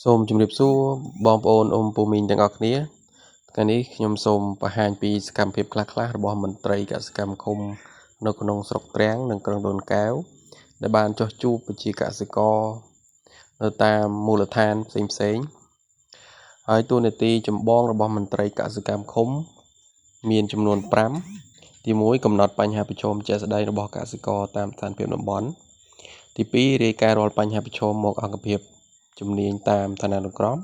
សូមជម្រាបសួរបងប្អូនពូមីងទាំងអស់គ្នាថ្ងៃនេះខ្ញុំសូមបង្ហាញពីសកម្មភាពខ្លះៗរបស់មន្ត្រីកសិកម្មឃុំនៅក្នុងស្រុកទ្រាំងនិងក្រុងដូនកែវដែលបានចុះជួបប្រជាកសិករនៅតាមមូលដ្ឋានផ្សេងៗហើយតួនាទីចម្បងរបស់មន្ត្រីកសិកម្មឃុំមានចំនួន5ទី1កំណត់បញ្ហាប្រឈមជាក់ស្ដែងរបស់កសិករតាមស្ថានភាពតំបន់ទី2រាយការណ៍រាល់បញ្ហាប្រឈមមកអង្គភាពជំនាញតាមឋានានុក្រម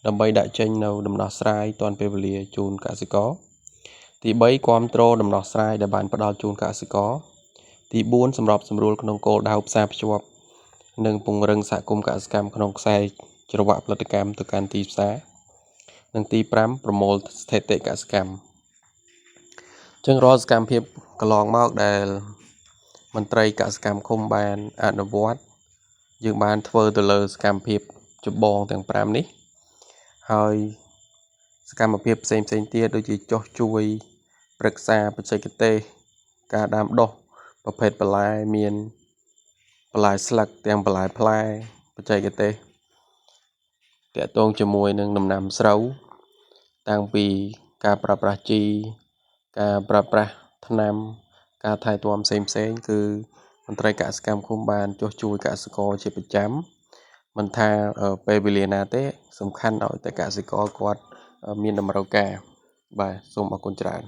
ដើម្បីដាក់ចេញនៅដំណោះស្រាយទាន់ពេលវេលាជូនកសិករទី3គាំទ្រដំណោះស្រាយដែលបានផ្ដល់ជូនកសិករទី4សម្របសម្រួលក្នុងគោលដៅផ្សារភ្ជាប់និងពង្រឹងសហគមន៍កសិកម្មក្នុងខ្សែច្រវាក់ផលិតកម្មទៅកាន់ទីផ្សារនិងទី5ប្រមូលស្ថិតិកសិកម្មចឹងរាល់សកម្មភាពកន្លងមកដែលមន្ត្រីកសិកម្មឃុំបានអនុវត្តយើងបានធ្វើទៅលើសកម្មភាពចម្បងទាំង5នេះហើយសកម្មភាពផ្សេងទៀតដូចជាចុះជួយប្រឹក្សាបច្ចេកទេសការដាំដុះប្រភេទបន្លែមានបន្លែស្លឹកទាំងបន្លែផ្លែបច្ចេកទេសទាក់ទងជាមួយនឹងដំណាំស្រូវតាំងពីការប្រើប្រាស់ជីការប្រើប្រាស់ថ្នាំការថែទាំផ្សេងគឺមន្ត្រីកសិកម្មឃុំបានចុះជួយកសិករជាប្រចាំមិនថាពេលវេលាណាទេសំខាន់ឲ្យតែកសិករគាត់មានតម្រូវការបាទសូមអរគុណច្រើន